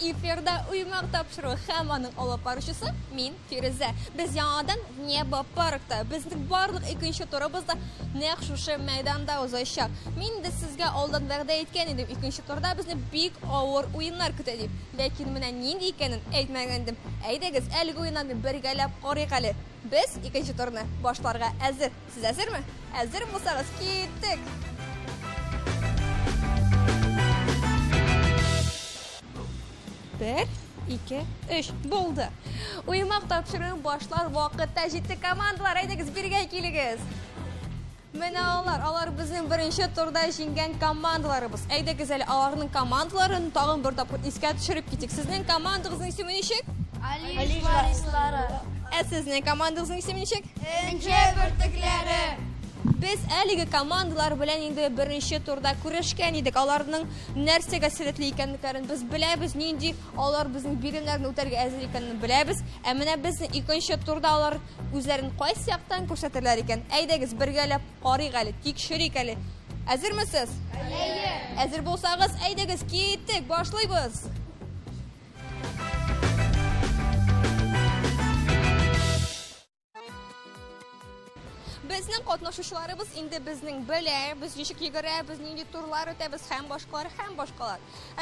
Efirde uyumaq tapşırığı Xamanın olub barışısı min Firuze. Biz yanıdan Neba Park'ta, bizning barlıq ikinci turumuzda naq şuşu meydanda uzayışaq. Min de sizge oldan vəqdə etken edim. İkinci turda bizni büyük ağır oyunlar kütədib. Lakin mənə nindi ikenin etməyəndim. Əydəgiz, əlgi oyunlarını birgəlab qarıqalı. Biz ikinci turunu başlarga əzir. Siz əzir mi? Əzir bulsanız gittik. Bir, iki, üç, buldu. Uyumaq tapşırığın başlar vaxtda ciddi komandalar. Aydagiz, birgə keligiz. Mənə alar bizim birinci turda jingen komandalarımız. Aydagiz, alarının komandalarını tağın bir tapır iskə düşürüb ketik. Sizin komandağızın ismi neşik? Aliş Varisları. Sizin komandağızın ismi neşik? Ence Börtükleri. Biz əligi komandalar bilən indi birinci turda kurashgan edik. Alarının nərsəgə sirətli ikənliklərini biz biləbiz. Nindi alar bizim birimlərini ötərgə əzir ikənini biləbiz. Əminə biz ikinci turda alar üzlərini qaysı yaqdan göstərirlər ikən. Əydəgiz, birgələb qarıqəli, tekşirikəli. Əzir misiniz? Əzir bolsağız, əydəgiz, getdik, başlayırız. Bizning qatnaşışlarımız indi bizning bilə, biz nişik yigirə, biz indi turlar ötəbiz, həm başqalar.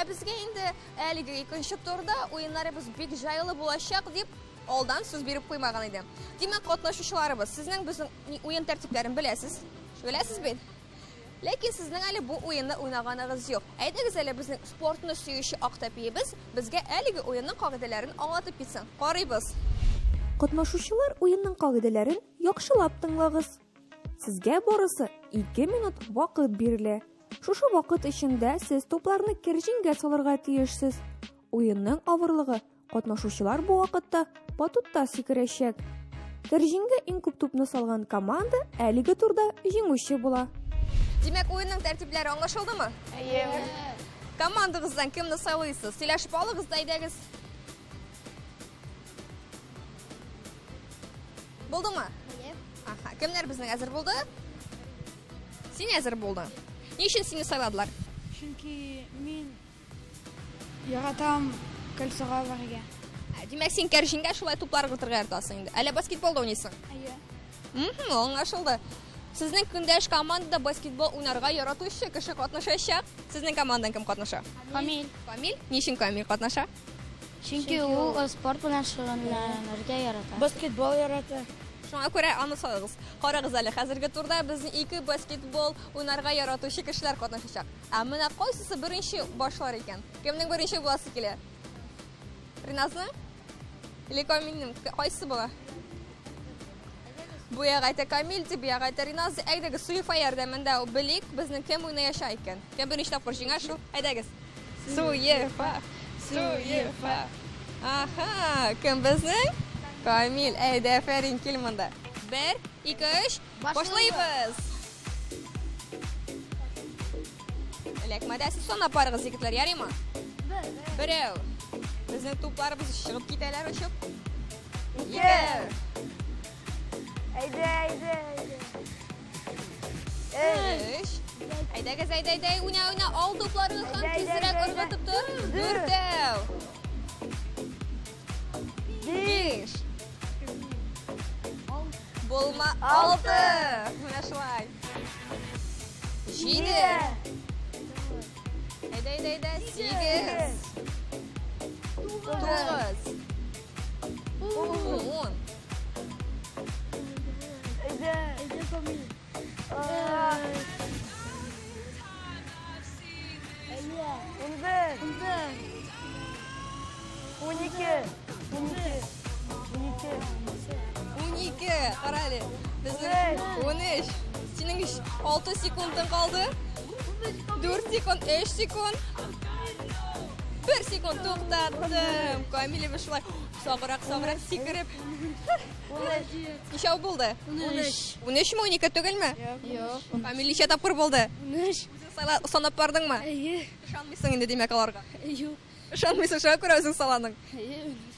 Bizə indi əligi ikinci turda oyunlarımız big jayılı bulaşaq deyib, oldan söz verib qoymağan idim. Demək, qatnaşışlarımız, sizin bizim oyun tərtiblərini biləsiz. Biləsiz bil. Lakin sizin əli bu oyunda oynağanınız yox. Əydəgiz əli bizim sportunu söyüşü aqtəpiyimiz, bizə əligi oyunun qaqidələrini anlatıb bitsin. Qarıyız. Qatnaşuşçular oyunun qaqidələrini yaxşılab dinlağız. Sizge borası 2 minut vaqt berilir. Şuşu vaqt içində siz toplarını kirjinge salarga tiyişsiz. Oyunun ağırlığı qatnaşuşçular bu vaqtda batutda sikirəşək. Kirjinge eng ko'p topni salgan komanda əligi turda jеңүче була. Demək, oyunun tərtibləri anlaşıldı mı? Komandagızdan kimni saylaysınız? Сөйләшеп алыгыз да әйдәгез. Булдымы? Kimler bizden hazır buldu? Sen hazır buldun. Niçin seni sayladılar? Çünkü men yaratam kalsaga varga. Demek sen karşınga şulay toplar götürgə yartasın indi. Әле basketbolda oynaysan? Anlaşıldı. Sizin kündəş komandada basketbol oynarga yaratuvchi kishi qatnaşacaq. Sizin komandan kim qatnaşa? Kamil. Kamil? Niçin Kamil qatnaşa? Çünkü o sport bilan shug'ullanarga yarata. Basketbol yarata. Şuna görə anlasağız. Qarağız əli, hazırgi turda bizning iki basketbol oynarga yaratuvchi kishilar qatnaşacaq. Amına qaysisi birinchi boshlar ekan? Kimning birinchi bo'lasi kelar? Rinazmi? Или Kamilning qaysisi bo'la? Bu yoq ayta Kamil, bu yoq ayta Rinaz. Aydagiz, Suyfa yordamida bilik bizning kim o'ynayashar ekan. Kim birinchi topar jingashul? Aydagiz. Suyfa. Aha, kim bizning? Kamil, aferin kelmanda. 1, 2, 3, başlayırız. Lekmada siz son aparığız yigitler, yarayım mı? Birəv. Bizim toplarımız шығып кетәләр uçup. 2. Haydi. 3. Haydi. Oyna. Al toplarını ham tezrək ırgatıb tur. 4. 5. Bulma 6. Məşlay. 7. Haydi. 8. 9. 10. Qarali. Bizning 13. Sening 6 sekundun qaldı. 4 sekund, 3 sekund. 1 sekund to'xtatdim. Kamil Bishloy. Сабырак сикереп. Ничә булды? 13. 13 ми 12 түгелме? Юк. Фамилия тапкыр булды. 13. Санап бардыңмы? Ышанмыйсың инде димәк аларга. Юк. Ышанмыйсың, шуңа күрә үзең саланың.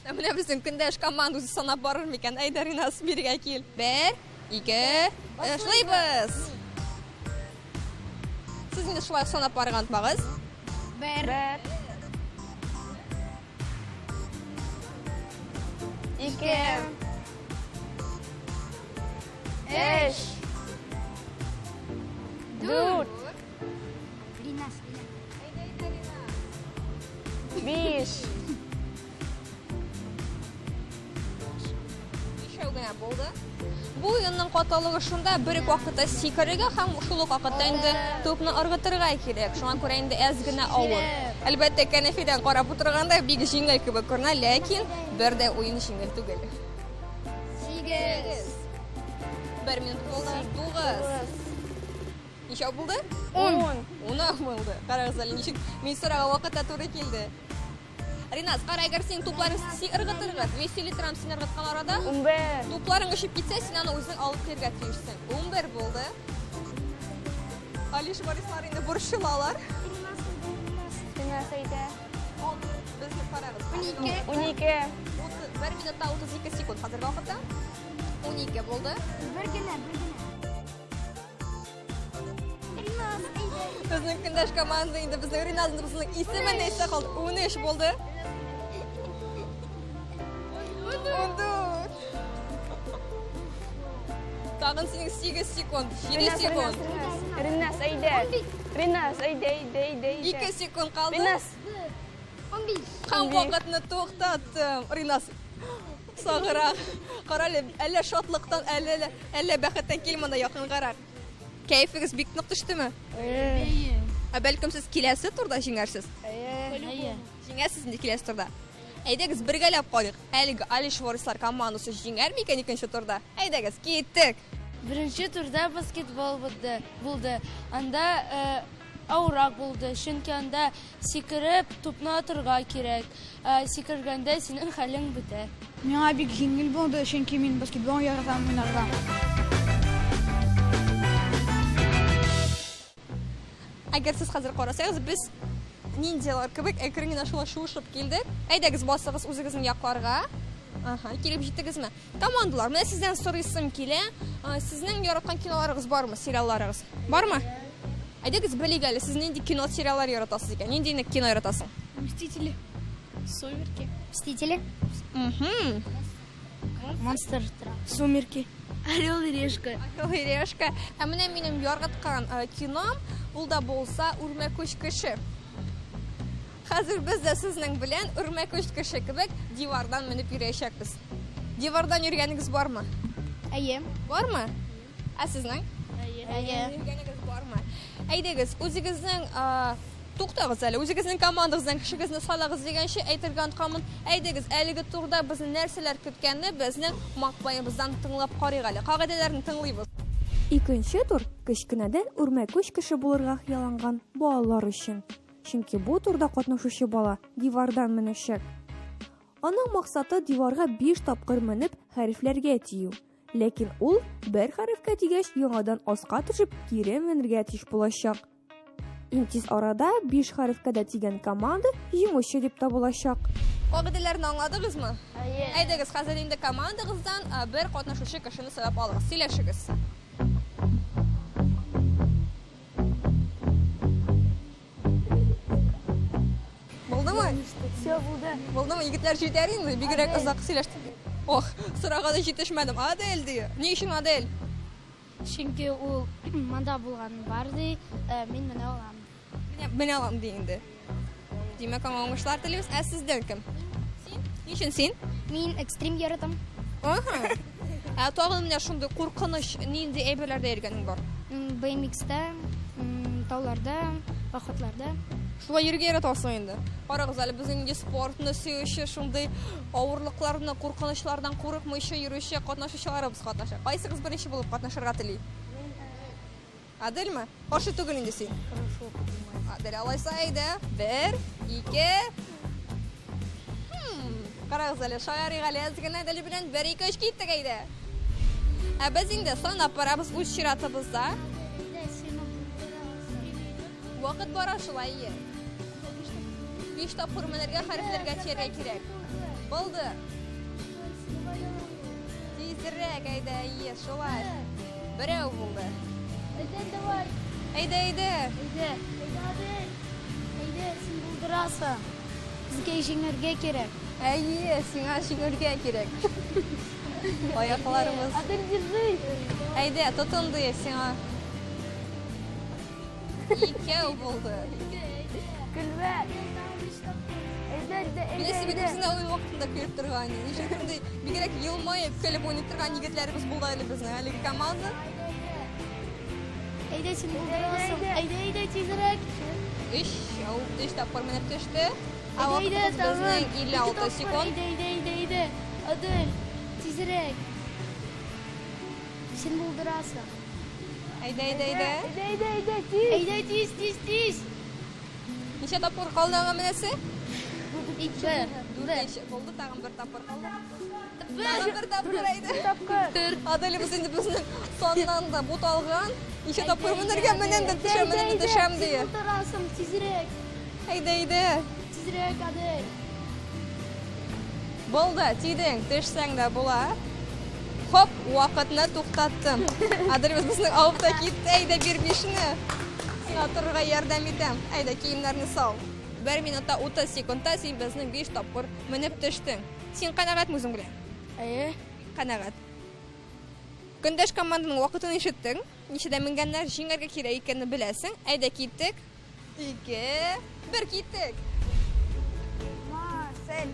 Менә безнең көндәш команда үзе санап барыр микән? Әйдә, Ринас, биргә кил. 1, 2, эшләйбез. Сез инде шулай санап барган багыз. 1, 2, 3, 4, 5. Ничә генә булды? Бу уенның каталыгы шунда, бер вакытта сикерергә һәм шул ук вакытта инде топны ыргытырга кирәк. Шуңа күрә инде әз генә авыр. Әлбәттә, кәнәфидән карап утырганда бик җиңел кебек күренә, ләкин бер дә уен җиңел түгел. 8. 1 минут булды. 9. Ничә булды? 10. 10 булды. Карагыз әле ничек мин сораган вакытта туры килде. Ринас, кара, әгәр син тупларын ыргытырга, весели трам син ыргыткан арада, 11. тупларың ишеп китсә, син аны үзең алып кергә тиешсең. 11 булды. Алиш Борислар инде борчылалар. Ринас әйтә. Безне карагыз. 12. 1 минутта 32 секунд хәзерге вакытта. 12 булды. Бер генә. Безнең көндәш команда инде безнең Ринасның исеме нәйсә калды. 13 булды. 14. Тагын синең 8 секунд, 7 секунд. Ринас әйдә. 2 секунд калды. Ринас. 15. Һәм вакытны туктаттым. Ринас сагырак. Кара әллә шатлыктан, әллә бәхеттән килмәде якынгарак. Кәефегез бик нык төштеме? Бәлкем сез киләсе турда җиңәрсез. Җиңәсез инде киләсе турда. Әйдәгез бергәләп калыйк. Әлеге Алиш Борислар командасы җиңәр микән икенче турда? Әйдәгез, киттек. Беренче турда баскетбол булды. Анда авырак булды. Чөнки анда сикереп тупны атырга кирәк. Сикергәндә синең хәлең бетә. Миңа бик җиңел булды, чөнки мин баскетбол яратам уйнарга. Әгәр сез хәзер карасагыз, без ниндиялар кебек әкрен генә шулай шуышып килдек. Әйдәгез басыгыз үзегезнең якларга. Килеп җиттегезме? Командалар, менә сездән сорыйсым килә. Сезнең яраткан киноларыгыз бармы, сериалларыгыз? Бармы? Әйдәгез белик әле, сез нинди кино, сериаллар яратасыз икән? Нинди кино яратасың? Мстители. Сумерки. Мстители. Монстр Трак. Сумерки. Орел и решка. Решка. Менә минем яраткан кином, ул да булса Үрмәкүч кеше. Хәзер без дә сезнең белән Үрмәкүч кеше кебек дивардан менеп йөрәчәкбез. Дивардан йөргәнегез бармы? Әйе. Бармы? Сезнең? Әйе. Йөргәнегез бармы? Әйдәгез, үзегезнең туктагыз әле, үзегезнең командагыздан кешегезне сайлагыз дигәнчә әйтергә ткамын. Әйдәгез, әлеге турда безне нәрсәләр көткәнне безнең мактаебыздан тыңлап карыйк әле. Кагыйдәләрне тыңлыйбыз. Икенче тур кечкенәдән үрмәкүч кеше булырга хыялланган балалар өчен. Чөнки бу турда катнашучы бала дивардан менәчәк. Аның максаты диварга 5 тапкыр менеп хәрефләргә тию. Ләкин ул бер хәрефкә тигәч яңадан аска төшеп кире менергә тиеш булачак. Интиз арада 5 хәрефкә дә тигән команда җиңүче дип табылачак. Кагыйдәләрне аңладыгызмы? Әйе. Әйдәгез, хәзер инде командагыздан бер катнашучы кешене сайлап алыгыз. Сөйләшегез. Булдымы? Все булды. Булдымы? Егетләр җитәр инде, бигрәк озак сөйләштек. Ох, сораганда җитешмәдем. Адель ди. Ни өчен Адель? Чөнки ул монда булган бар ди, мин менә алам. Менә алам ди инде. Димәк, аңланышлар телибез. Сездән кем? Син? Ни өчен син? Мин экстрим яратам. Тагын менә шундый куркыныч нинди әйберләрдә йөргәнең бар? BMX-та, тауларда, походларда. Шулай йөргә яратасың инде. Карагыз әле, безнең инде спортны сөюче, шундый авырлыкларны, куркынычлардан курыкмыйча йөрүче катнашучыларыбыз катнаша. Кайсыгыз беренче булып катнашырга тели? Адельме? Каршы түгел инде син. Адель, алайса әйдә. 1, 2. Карагыз әле, Шаяри Галиязов генә дәле белән 1-2-3 киттек әйдә. Ә без инде санап барабыз үз чиратыбызда. Вакыт бара шулай. 5 тапкыр менәргә хәрефләргә тияргә кирәк. Булды. Тизрәк әйдә, шулай. Берәү булды. Әйдә. Әйдә, син булдырасың. Безгә җиңәргә кирәк. Әйе, сиңа җиңәргә кирәк. Аякларыбыз. Адыр дирди. Әйдә, тотынды сиңа. 2 булды. Гөлвә. Биләсе бит безне уен вакытында көлеп торган. Ничектер бигрәк елмаеп көлеп уйнап торган егетләребез булды әле безнең әлеге команда. Әйдә, син булдырасың. Әйдә, тизрәк. 3 тапкыр менеп төште. Вакытыбыз безнең 56 секунд. Әйдә. Адыр, тизрәк. Син булдырасың. Әйдә. Әйдә, тиз. Ничә тапкыр калды аңа менәсе? 2. 4 булды, тагын 1 тапкыр калды. Тагын 1 тапкыр әйдә. Аделебез инде безнең соннан да бут алган. Ничә тапкыр менергә менәм дә төшәм ди. Булдырасың, тизрәк. Әйдә. Тизрәк, Адыр. Булды, тидең, төшсәң дә була. Хоп, вакытны туктаттым. Аделебез безнең авыпта китте, әйдә бир 5-не. Сиңа торырга ярдәм итәм. Әйдә киемнәрне сал. 1 минутта 30 секундта син безнең 5 тапкыр менеп төштең. Син канәгатьме үзең белән? Әйе. Канәгать. Көндәш команданың вакытын ишеттең. Ничәдә менгәннәр җиңәргә кирәк икәнне беләсең. Әйдә киттек. 2, 1 киттек. Marcel.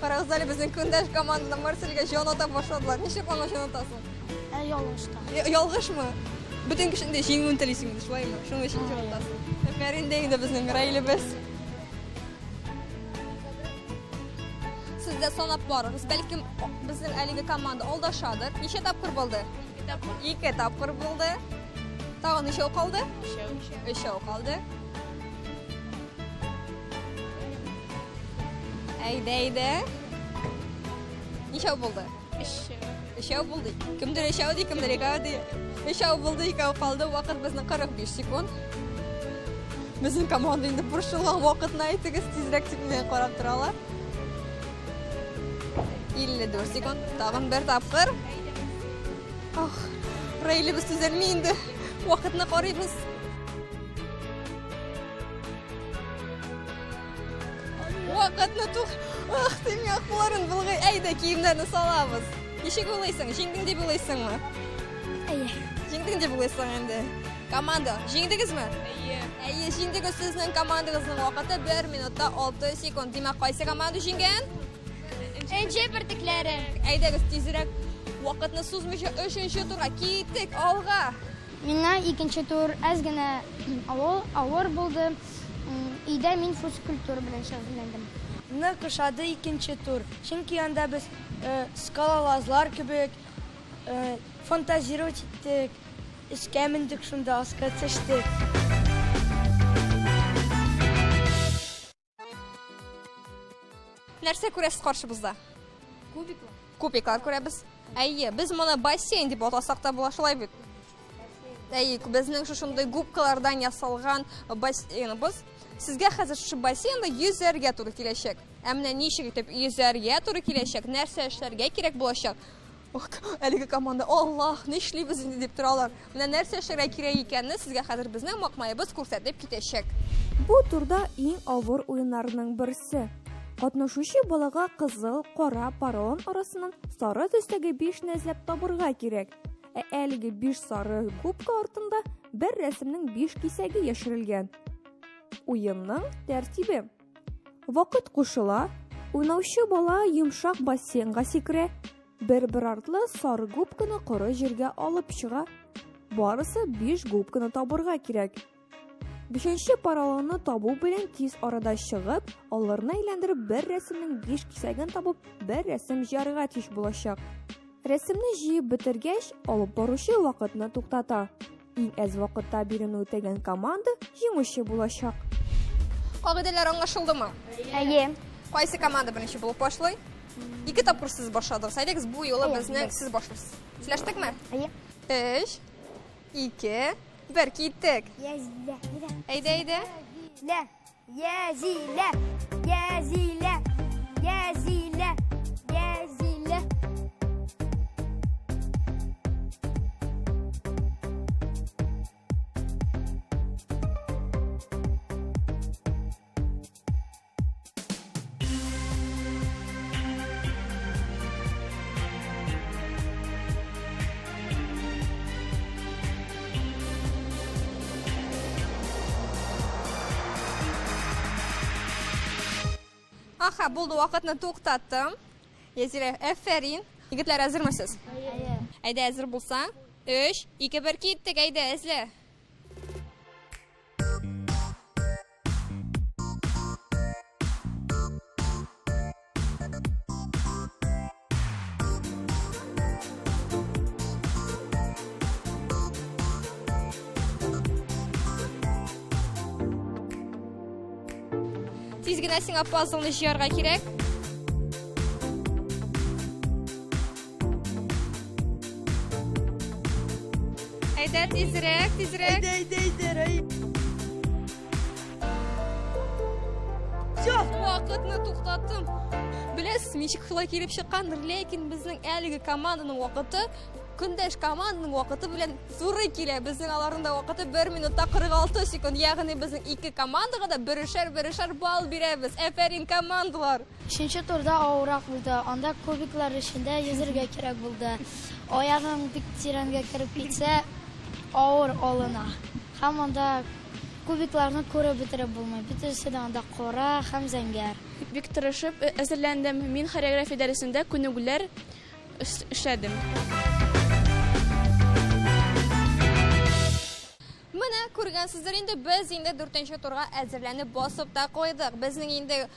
Карагыз әле безнең көндәш командада Марселгә җан ата башладылар. Ничек аңа җан атасың? Ялгышта. Ялгышмы? Бүтән кешендә җиңүен телисең инде, шулаймы? Шуның өчен җан атасың. Әфәрин дә инде безнең Раилебез. Siz de sanap barırız. Belki bizim әлеге команда алдашадыр. Ничә тапкыр булды? 2 тапкыр булды. Тагын ничә калды? 3 калды. Әйдә. Ничә булды? 3 булды. Кемдер 3 ди, кемдер 2 ди. 3 булды, 2 калды. Вакыт безнең 45 секунд. Безнең команда инде борчылган вакытны әйтегез, тизрәк тип карап торалар. 54 секунд. Тагын 1 тапкыр. Раилебез түзәлми инде. Вакытны карыйбыз. Вакытны тук. Тим якларын булгай. Әйдә киемнәрне салабыз. Ничек уйлыйсың? Җиңдең дип уйлыйсыңмы? Әйе. Җиңдең дип уйлыйсың инде. Команда, җиңдегезме? Әйе, җиңдегез. Сезнең командагызның вакыты 1 минутта 6 секунд. Димәк, кайсы команда җиңгән? Энҗе бертекләре. Әйдәгез тизрәк. Вакытны сузмыйча 3-нче турга киттек алга. Миңа 2нче тур әз генә авыр булды. Өйдә мин физкультура белән шөгыльләндем. Нык ошады 2нче тур. Чөнки анда без скалолазлар кебек фантазировать иттек. Эшкә мендек, шунда аска төштек. Нәрсә күрәсез каршыбызда? Кубиклар күрәбез. Әйе, без моны бассейн дип атасак та була, шулай бит. Әйе, безнең шушындай губкалардан ясалган бассейныбыз. Сезгә хәзер шушы бассейнда йөзәргә туры киләчәк. Ә менә ничек итеп йөзәргә туры киләчәк, нәрсә эшләргә кирәк булачак? Әлеге команда, Аллаһ, нишлибез инде дип торалар. Менә нәрсә эшләргә кирәк икәнне сезгә хәзер безнең макмаебыз күрсәтеп китәчәк. Бу турда иң авыр уеннарның берсе. Катнашучы балага кызыл, кара поролон арасыннан сары төстәге 5 эзләп табырга кирәк. Әлеге 5 сары губка артында бер рәсемнең 5 кисәге яшерелгән. Уенның тәртибе. Вакыт кушыла, уйнаучы бала йомшак бассейнга сикерә, бер артлы сары губканы коры җиргә алып чыга. Барысы 5 губканы табырга кирәк. 5нче поролонны табу белән тиз арада чыгып, аларны әйләндереп бер рәсемнең 5 кисәген табып, бер рәсем җарга тиеш булачак. Рәсемне җыеп бетергәч, алып баручы вакытны туктата. Иң әз вакытта бирене үтәгән команда җиңүче булачак. Кагыйдәләр аңлашылдымы? Әйе. Кайсы команда беренче булып башлый? 2 тапкыр сез башладыгыз. Әйдәгез, бу юлы безнең сез башлыйсыз. Сөйләштекме? Әйе. 3, 2, 1, киттек. Язилә. Әйдә. Язилә. Язилә. Язилә. Язилә. Аха, булды, вакытны туктаттым. Язилә, афәрин. Егетләр, әзермесез? Әйе. Әйдә, әзер булсаң. 3, 2, 1, киттек. Әйдә, эзлә. Тиз генә сиңа пазлны җыярга кирәк. Әйдә, тизрәк. Вакытны туктаттым. Беләсез, ничек шулай килеп чыккандыр, ләкин безнең әлеге команданың вакыты көндәш команданың вакыты белән туры килә. Безнең аларның да вакыты 1 минутта 46 секунд. Ягъни безнең 2 командага да берешәр балл бирәбез. Афәрин командалар. 3нче турда авырак булды. Анда кубиклар эчендә йөзәргә кирәк булды. Аягым бик тирәнгә кереп китсә, авыр алына. Һәм анда кубикларны күреп бетереп булмый. Бөтенесе дә анда кара һәм зәңгәр. Бик тырышып әзерләндем. Мин хореография дәресендә күнегүләр эшләдем. Менә күргәнсездер, инде без инде 4нче турга әзерләнеп басып та куйдык. Безнең инде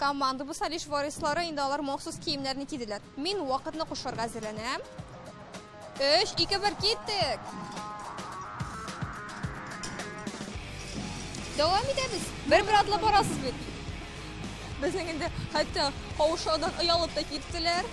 командабыз Алиш варислары инде алар махсус киемнәрне киделәр. Мин вакытны кушарга әзерләнәм. 3, 2, 1, киттек. Дәвам итәбез. Бер атлап барасыз бит. Безнең инде хәтта каушаудан оялып та киттеләр.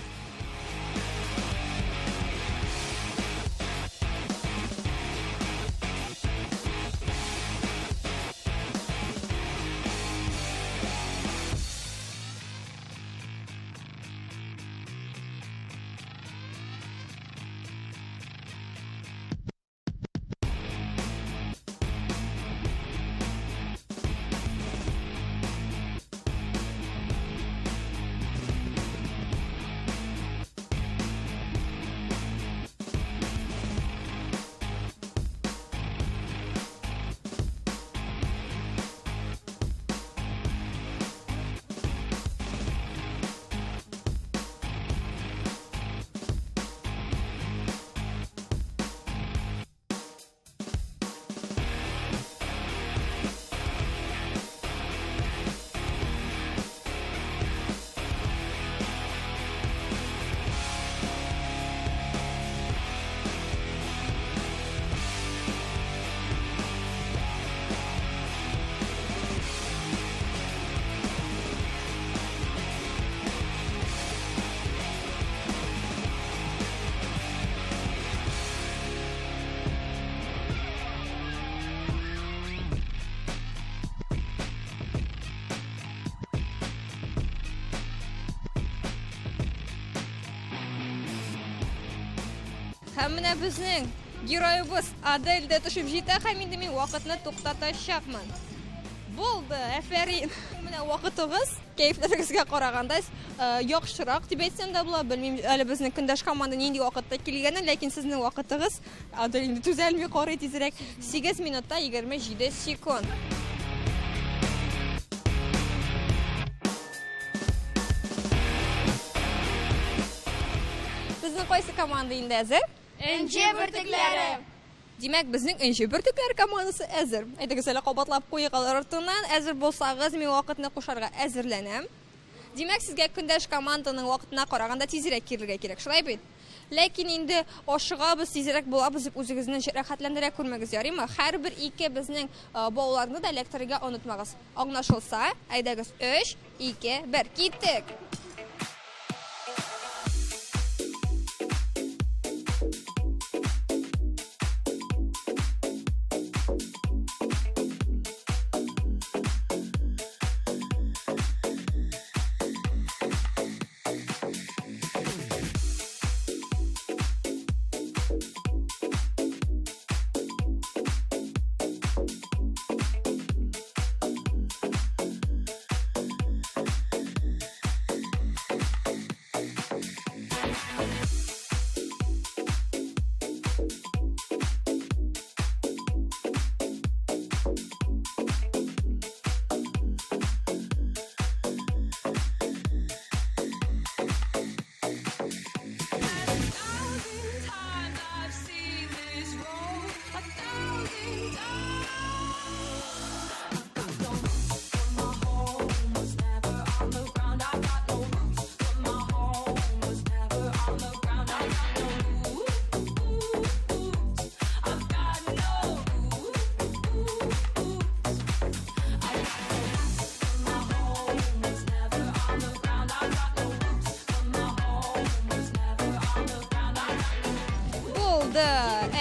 Һәм менә безнең героебыз Адель дә төшеп җитә, һәм инде мин вакытны туктатачакмын. Булды, афәрин. Менә вакытыгыз кәефләрегезгә караганда яхшырак дип әйтсәм дә була. Белмим, әле безнең көндәш команда нинди вакытта килгәнен, ләкин сезнең вакытыгыз Адель инде түзәлми карый тизрәк. 8 минутта 27 секунд. Безнең кайсы команда инде әзер? Энҗе бөртекләре. Димәк, безнең энҗе бөртекләре командасы әзер. Әйтегез, әле кабатлап куйык алар артыннан. Әзер булсагыз, мин вакытны кушарга әзерләнәм. Димәк, сезгә көндәш команданың вакытына караганда тизрәк килергә кирәк. Шулай бит? Ләкин инде ашыгабыз, тизрәк булабыз дип үзегезне рәхәтләндерә күрмәгез, ярыймы? Һәрбер 2 безнең бауларны да эләктерергә онытмагыз. Аңлашылса, әйдәгез 3, 2, 1, киттек!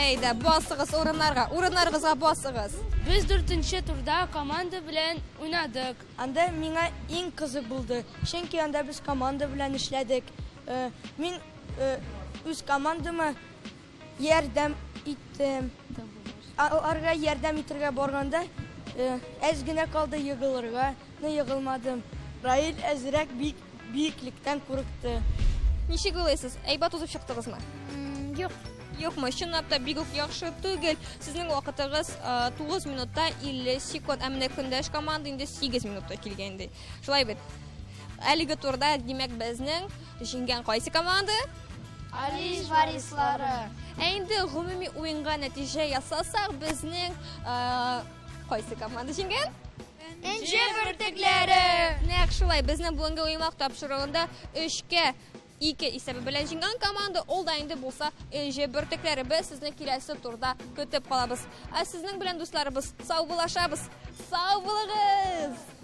Әйдә, басыгыз урыннарыгызга басыгыз. Без 4-нче турда команда белән уйнадык. Анда миңа иң кызык булды. Чөнки анда без команда белән эшләдек. Мин үз командама ярдәм иттем. Аларга ярдәм итәргә барганда, әз генә калды егылырга, егылмадым. Раил әзрәк биеклектән курыкты. Ничек уйлыйсыз? Әйбәт узып чыктыгызмы? Юк. Юкмы, чынлап та бик үк яхшы түгел. Сезнең вакытыгыз 9 минутта 50 секунд, ә менә көндәш команда инде 8 минутта килгән ди. Шулай бит. Әлеге турда димәк безнең җиңгән кайсы команда? Алиш варислары. Инде гомуми уенга нәтиҗә ясасак, безнең кайсы команда җиңгән? Энҗе бөртекләре. Нәкъ шулай, безнең бүгенге уймак тапшыруында 3-2 исәбе белән җиңгән команда, ул да инде булса Энҗе бөртекләре. Без сезне киләсе турда көтеп калабыз. Ә сезнең белән дусларыбыз, сау булашабыз. Сау булыгыз!